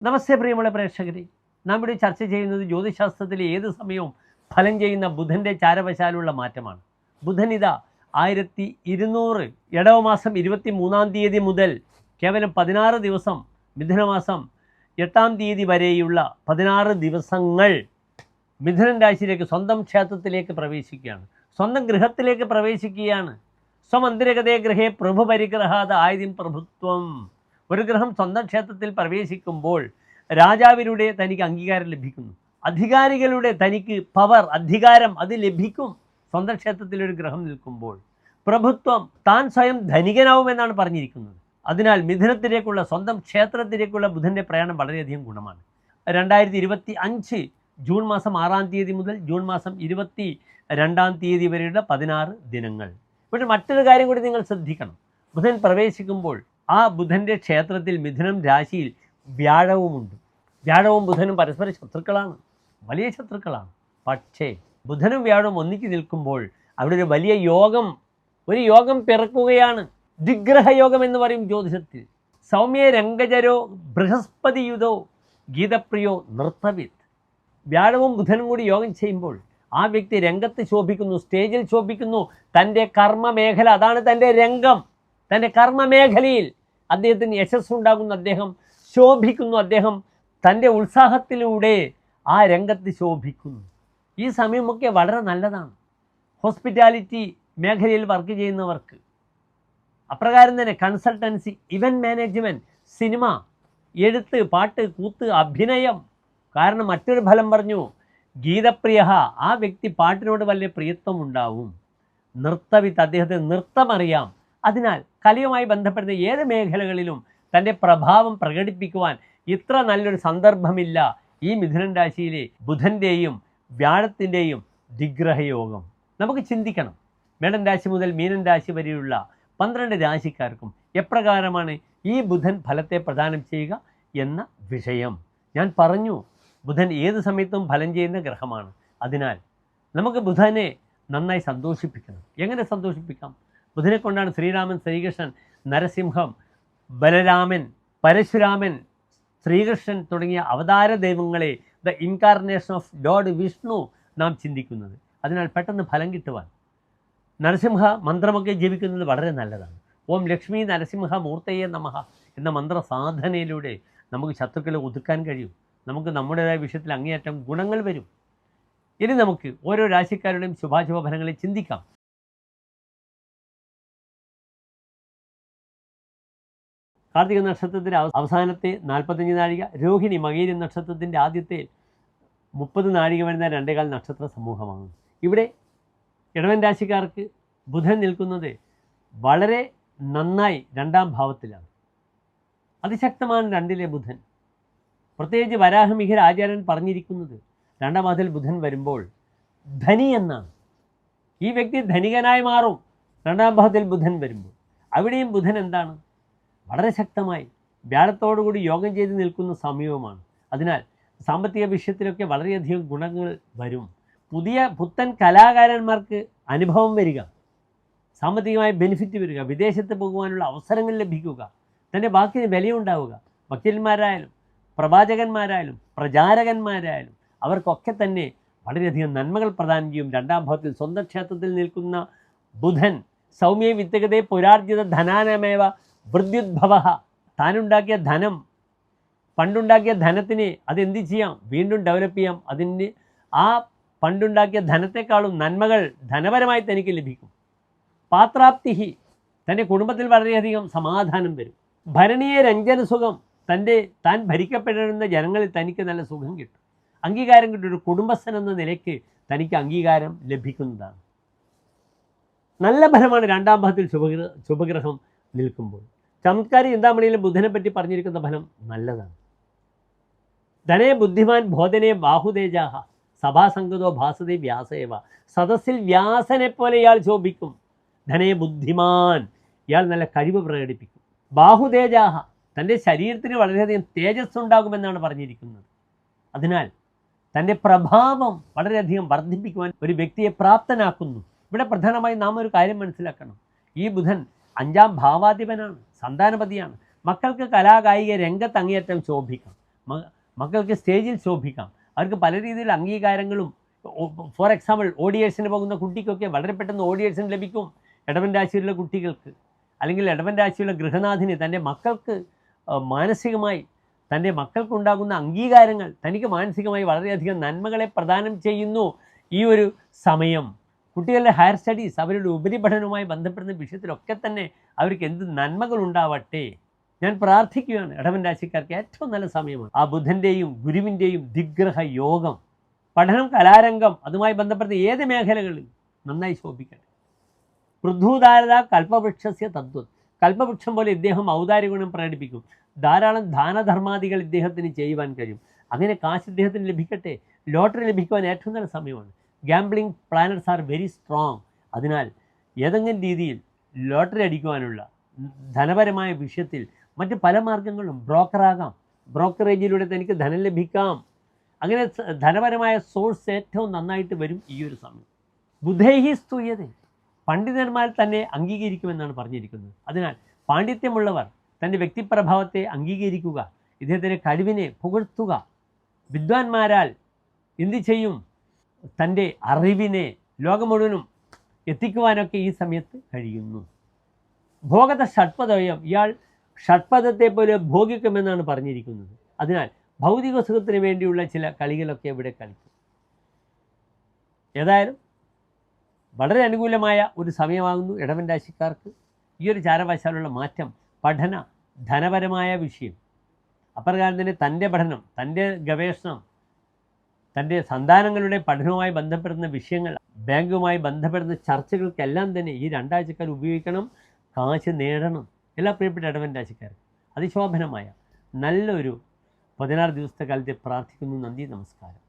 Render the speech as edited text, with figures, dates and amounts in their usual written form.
നമസ്തേ പ്രിയമുള്ള പ്രേക്ഷകരെ, നാം ഇവിടെ ചർച്ച ചെയ്യുന്നത് ജ്യോതിശാസ്ത്രത്തിലെ ഏത് സമയവും ഫലം ചെയ്യുന്ന ബുധൻ്റെ ചാരവശാലുള്ള മാറ്റമാണ്. ബുധൻ ഇതാ 1200 ഇടവമാസം 23-ാം തീയതി മുതൽ കേവലം 16 ദിവസം, മിഥുനമാസം 8-ാം തീയതി വരെയുള്ള 16 ദിവസങ്ങൾ മിഥുനൻ രാശിയിലേക്ക്, സ്വന്തം ക്ഷേത്രത്തിലേക്ക് പ്രവേശിക്കുകയാണ്, സ്വന്തം ഗൃഹത്തിലേക്ക് പ്രവേശിക്കുകയാണ്. സ്വമന്ദിരഗതേ ഗൃഹേ പ്രഭു പരിഗ്രഹാത് ആയതിം പ്രഭുത്വം. ഒരു ഗ്രഹം സ്വന്തം ക്ഷേത്രത്തിൽ പ്രവേശിക്കുമ്പോൾ രാജാവിലൂടെ തനിക്ക് അംഗീകാരം ലഭിക്കുന്നു, അധികാരികളുടെ തനിക്ക് പവർ, അധികാരം അത് ലഭിക്കും. സ്വന്തം ക്ഷേത്രത്തിൽ ഒരു ഗ്രഹം നിൽക്കുമ്പോൾ പ്രഭുത്വം, താൻ സ്വയം ധനികനാവുമെന്നാണ് പറഞ്ഞിരിക്കുന്നത്. അതിനാൽ മിഥുനത്തിലേക്കുള്ള, സ്വന്തം ക്ഷേത്രത്തിലേക്കുള്ള ബുധൻ്റെ പ്രയാണം വളരെയധികം ഗുണമാണ്. 2025 ജൂൺ മാസം 6-ാം തീയതി മുതൽ ജൂൺ മാസം 22-ാം തീയതി വരെയുള്ള 16 ദിനങ്ങൾ. പക്ഷേ മറ്റൊരു കാര്യം കൂടി നിങ്ങൾ ശ്രദ്ധിക്കണം. ബുധൻ പ്രവേശിക്കുമ്പോൾ ആ ബുധൻ്റെ ക്ഷേത്രത്തിൽ മിഥുനം രാശിയിൽ വ്യാഴവുമുണ്ട്. വ്യാഴവും ബുധനും പരസ്പര ശത്രുക്കളാണ്, വലിയ ശത്രുക്കളാണ്. പക്ഷേ ബുധനും വ്യാഴവും ഒന്നിച്ച് നിൽക്കുമ്പോൾ അവിടെ ഒരു വലിയ യോഗം, ഒരു യോഗം പിറക്കുകയാണ്. ദിഗ്രഹയോഗം എന്ന് പറയും ജ്യോതിഷത്തിൽ. സൗമ്യ രംഗജരോ ബൃഹസ്പതിയുതോ ഗീതപ്രിയോ നൃത്തവിത്ത്. വ്യാഴവും ബുധനും കൂടി യോഗം ചെയ്യുമ്പോൾ ആ വ്യക്തി രംഗത്ത് ശോഭിക്കുന്നു, സ്റ്റേജിൽ ശോഭിക്കുന്നു. തൻ്റെ കർമ്മമേഖല, അതാണ് തൻ്റെ രംഗം. തൻ്റെ കർമ്മമേഖലയിൽ അദ്ദേഹത്തിന് യശസ്സുണ്ടാകുന്നു, അദ്ദേഹം ശോഭിക്കുന്നു, അദ്ദേഹം തൻ്റെ ഉത്സാഹത്തിലൂടെ ആ രംഗത്ത് ശോഭിക്കുന്നു. ഈ സമയമൊക്കെ വളരെ നല്ലതാണ് ഹോസ്പിറ്റാലിറ്റി മേഖലയിൽ വർക്ക് ചെയ്യുന്നവർക്ക്. അപ്രകാരം തന്നെ കൺസൾട്ടൻസി, ഇവൻറ്റ് മാനേജ്മെൻറ്റ്, സിനിമ, എഴുത്ത്, പാട്ട്, കൂത്ത്, അഭിനയം. കാരണം മറ്റൊരു ഫലം പറഞ്ഞു, ഗീതപ്രിയ, ആ വ്യക്തി പാട്ടിനോട് വലിയ പ്രിയത്വം ഉണ്ടാവും. നൃത്തവിത്ത്, അദ്ദേഹത്തിന് നൃത്തമറിയാം. അതിനാൽ കലയുമായി ബന്ധപ്പെടുന്ന ഏത് മേഖലകളിലും തൻ്റെ പ്രഭാവം പ്രകടിപ്പിക്കുവാൻ ഇത്ര നല്ലൊരു സന്ദർഭമില്ല. ഈ മിഥുനൻ രാശിയിലെ ബുധൻ്റെയും വ്യാഴത്തിൻ്റെയും ദിഗ്രഹയോഗം നമുക്ക് ചിന്തിക്കണം. മേടൻ രാശി മുതൽ മീനൻ രാശി വരെയുള്ള 12 രാശിക്കാർക്കും എപ്രകാരമാണ് ഈ ബുധൻ ഫലത്തെ പ്രദാനം ചെയ്യുക എന്ന വിഷയം ഞാൻ പറഞ്ഞു. ബുധൻ ഏത് സമയത്തും ഫലം ചെയ്യുന്ന ഗ്രഹമാണ്. അതിനാൽ നമുക്ക് ബുധനെ നന്നായി സന്തോഷിപ്പിക്കണം. എങ്ങനെ സന്തോഷിപ്പിക്കാം? ബുധനെ കൊണ്ടാണ് ശ്രീരാമൻ, ശ്രീകൃഷ്ണൻ, നരസിംഹം, ബലരാമൻ, പരശുരാമൻ, ശ്രീകൃഷ്ണൻ തുടങ്ങിയ അവതാര ദൈവങ്ങളെ, the incarnation of Lord Vishnu നാം ചിന്തിക്കുന്നത്. അതിനാൽ പെട്ടെന്ന് ഫലം കിട്ടുവാൻ നരസിംഹ മന്ത്രമൊക്കെ ജപിക്കുന്നത് വളരെ നല്ലതാണ്. ഓം ലക്ഷ്മി നരസിംഹ മൂർത്തയെ നമഃ എന്ന മന്ത്ര സാധനയിലൂടെ നമുക്ക് ശത്രുക്കളെ ഒതുക്കാൻ കഴിയും. നമുക്ക് നമ്മുടേതായ വിഷയത്തിൽ അങ്ങേയറ്റം ഗുണങ്ങൾ വരും. ഇനി നമുക്ക് ഓരോ രാശിക്കാരുടെയും ശുഭാശുഭ ഫലങ്ങളെ ചിന്തിക്കാം. കാർത്തിക നക്ഷത്രത്തിൻ്റെ അവസാനത്തെ 45 നാഴിക, രോഹിണി മകീര നക്ഷത്രത്തിൻ്റെ ആദ്യത്തെ 30 നാഴിക വരുന്ന 2.25 നക്ഷത്ര സമൂഹമാണ്. ഇവിടെ ഇടവൻ രാശിക്കാർക്ക് ബുധൻ നിൽക്കുന്നത് വളരെ നന്നായി 2-ാം ഭാവത്തിലാണ്. അതിശക്തമാണ് 2-ലെ ബുധൻ. പ്രത്യേകിച്ച് വരാഹമിഹിര ആചാര്യൻ പറഞ്ഞിരിക്കുന്നത് 2-ാം ഭാവത്തിൽ ബുധൻ വരുമ്പോൾ ധനി എന്നാണ്. ഈ വ്യക്തി ധനികനായി മാറും 2-ാം ഭാവത്തിൽ ബുധൻ വരുമ്പോൾ. അവിടെയും ബുധൻ എന്താണ്? വളരെ ശക്തമായി വ്യാഴത്തോടുകൂടി യോഗം ചെയ്ത് നിൽക്കുന്ന സമയവുമാണ്. അതിനാൽ സാമ്പത്തിക വിഷയത്തിലൊക്കെ വളരെയധികം ഗുണങ്ങൾ വരും. പുത്തൻ കലാകാരന്മാർക്ക് അനുഭവം വരിക, സാമ്പത്തികമായ ബെനിഫിറ്റ് വരിക, വിദേശത്ത് പോകുവാനുള്ള അവസരങ്ങൾ ലഭിക്കുക, തൻ്റെ വാക്കിന് വിലയുണ്ടാവുക. വക്കീലന്മാരായാലും പ്രവാചകന്മാരായാലും പ്രചാരകന്മാരായാലും അവർക്കൊക്കെ തന്നെ വളരെയധികം നന്മകൾ പ്രദാനം ചെയ്യും. 2-ാം ഭാവത്തിൽ സ്വന്തം ക്ഷേത്രത്തിൽ നിൽക്കുന്ന ബുധൻ സൗമ്യ വിത്തകതയെ പുരാർജിത ധനാനമേവ വൃദ്യുദ്ഭവ. താനുണ്ടാക്കിയ ധനം, പണ്ടുണ്ടാക്കിയ ധനത്തിന് അതെന്ത് ചെയ്യാം? വീണ്ടും ഡെവലപ്പ് ചെയ്യാം. അതിന് ആ പണ്ടുണ്ടാക്കിയ ധനത്തെക്കാളും നന്മകൾ ധനപരമായി തനിക്ക് ലഭിക്കും. പാത്രാപ്തിഹി, തൻ്റെ കുടുംബത്തിൽ വളരെയധികം സമാധാനം വരും. ഭരണീയ രഞ്ജന സുഖം, താൻ ഭരിക്കപ്പെടുന്ന ജനങ്ങളിൽ തനിക്ക് നല്ല സുഖം കിട്ടും, അംഗീകാരം കിട്ടും. ഒരു കുടുംബസ്ഥൻ എന്ന നിലയ്ക്ക് തനിക്ക് അംഗീകാരം ലഭിക്കുന്നതാണ്. നല്ല ഫലമാണ് 2-ാം ഭാവത്തിൽ ശുഭഗ്രഹം നിൽക്കുമ്പോൾ. ചമത്കാരി ചിന്താമണിയിലെ ബുധനെ പറ്റി പറഞ്ഞിരിക്കുന്ന ഫലം നല്ലതാണ്. ധനേ ബുദ്ധിമാൻ ബോധനെ ബാഹുതേജാഹ സഭാസംഗതോ ഭാസതേ വ്യാസേവ. സദസ്സിൽ വ്യാസനെ പോലെ ഇയാൾ ശോഭിക്കും. ധനേ ബുദ്ധിമാൻ, ഇയാൾ നല്ല കഴിവ് പ്രകടിപ്പിക്കും. ബാഹുതേജാഹ, തൻ്റെ ശരീരത്തിന് വളരെയധികം തേജസ് ഉണ്ടാകുമെന്നാണ് പറഞ്ഞിരിക്കുന്നത്. അതിനാൽ തൻ്റെ പ്രഭാവം വളരെയധികം വർദ്ധിപ്പിക്കുവാൻ ഒരു വ്യക്തിയെ പ്രാപ്തനാക്കുന്നു. ഇവിടെ പ്രധാനമായി നാം ഒരു കാര്യം മനസ്സിലാക്കണം. ഈ ബുധൻ 5-ാം ഭാവാധിപനാണ്, സന്താനപതിയാണ്. മക്കൾക്ക് കലാകായിക രംഗത്ത് അങ്ങേയറ്റം ശോഭിക്കാം. മക്കൾക്ക് സ്റ്റേജിൽ ശോഭിക്കാം, അവർക്ക് പല രീതിയിലുള്ള അംഗീകാരങ്ങളും. ഫോർ എക്സാമ്പിൾ ഓഡിയേഴ്സിന് പോകുന്ന കുട്ടിക്കൊക്കെ വളരെ പെട്ടെന്ന് ഓഡിയേഴ്സിന് ലഭിക്കും. ഇടവൻ രാശിയിലുള്ള കുട്ടികൾക്ക്, അല്ലെങ്കിൽ ഇടവൻ രാശിയുള്ള ഗൃഹനാഥിന് തൻ്റെ മക്കൾക്ക് മാനസികമായി തൻ്റെ മക്കൾക്കുണ്ടാകുന്ന അംഗീകാരങ്ങൾ തനിക്ക് മാനസികമായി വളരെയധികം നന്മകളെ പ്രദാനം ചെയ്യുന്നു ഈ ഒരു സമയം. കുട്ടികളുടെ ഹയർ സ്റ്റഡീസ്, അവരുടെ ഉപരിപഠനവുമായി ബന്ധപ്പെടുന്ന വിഷയത്തിലൊക്കെ തന്നെ അവർക്ക് എന്ത് നന്മകൾ ഉണ്ടാവട്ടെ. ഞാൻ പ്രാർത്ഥിക്കുകയാണ്, ഇടവൻ രാശിക്കാർക്ക് ഏറ്റവും നല്ല സമയമാണ്. ആ ബുധൻ്റെയും ഗുരുവിൻ്റെയും ദിഗ്രഹ യോഗം, പഠനം, കലാരംഗം, അതുമായി ബന്ധപ്പെട്ട ഏത് മേഖലകളിൽ നന്നായി ശോഭിക്കട്ടെ. പൃഥ്വധാരത കൽപ്പവൃക്ഷസ്യ തത്വം, കൽപ്പവൃക്ഷം പോലെ ഇദ്ദേഹം ഔദാര്യ ഗുണം പ്രകടിപ്പിക്കും. ധാരാളം ദാനധർമാദികൾ ഇദ്ദേഹത്തിന് ചെയ്യുവാൻ കഴിയും. അങ്ങനെ കാശ് ഇദ്ദേഹത്തിന് ലഭിക്കട്ടെ. ലോട്ടറി ലഭിക്കുവാൻ ഏറ്റവും നല്ല സമയമാണ്. Gambling planets are very strong. അതിനാൽ ഏതെങ്കിലും രീതിയിൽ ലോട്ടറി അടിക്കുവാനുള്ള ധനപരമായ വിഷയത്തിൽ മറ്റ് പല മാർഗങ്ങളും, ബ്രോക്കറാകാം, ബ്രോക്കറേജിലൂടെ തനിക്ക് ധനം ലഭിക്കാം. അങ്ങനെ ധനപരമായ സോഴ്സ് ഏറ്റവും നന്നായിട്ട് വരും ഈ ഒരു സമയം. ബുധൈഹി സ്തുയത, പണ്ഡിതന്മാർ തന്നെ അംഗീകരിക്കുമെന്നാണ് പറഞ്ഞിരിക്കുന്നത്. അതിനാൽ പാണ്ഡിത്യമുള്ളവർ തൻ്റെ വ്യക്തിപ്രഭാവത്തെ അംഗീകരിക്കുക, ഇദ്ദേഹത്തിൻ്റെ കഴിവിനെ പുകഴ്ത്തുക. വിദ്വാൻമാരാൽ എന്ത് ചെയ്യും? തൻ്റെ അറിവിനെ ലോകം മുഴുവനും എത്തിക്കുവാനൊക്കെ ഈ സമയത്ത് കഴിയുന്നു. ഭോഗത ഷഡ്പദയം, ഇയാൾ ഷഡ്പദത്തെ പോലെ ഭോഗിക്കുമെന്നാണ് പറഞ്ഞിരിക്കുന്നത്. അതിനാൽ ഭൗതിക സുഖത്തിന് വേണ്ടിയുള്ള ചില കളികളൊക്കെ ഇവിടെ കളിക്കും. ഏതായാലും വളരെ അനുകൂലമായ ഒരു സമയമാകുന്നു ഇടവൻ രാശിക്കാർക്ക്. ഈ ഒരു ചാരവശാലുള്ള മാറ്റം, പഠന ധനപരമായ വിഷയം, അപ്രകാരം തന്നെ തൻ്റെ പഠനം, തൻ്റെ ഗവേഷണം, തൻ്റെ സന്താനങ്ങളുടെ പഠനവുമായി ബന്ധപ്പെടുന്ന വിഷയങ്ങൾ, ബാങ്കുമായി ബന്ധപ്പെടുന്ന ചർച്ചകൾക്കെല്ലാം തന്നെ ഈ രണ്ടാഴ്ചക്കാർ ഉപയോഗിക്കണം. കാശ് നേടണം. എല്ലാ പ്രിയപ്പെട്ട ഇടവൻ രാശിക്കാർക്ക് അതിശോഭനമായ നല്ലൊരു 16 ദിവസത്തെ കാലത്തെ പ്രാർത്ഥിക്കുന്നു. നന്ദി, നമസ്കാരം.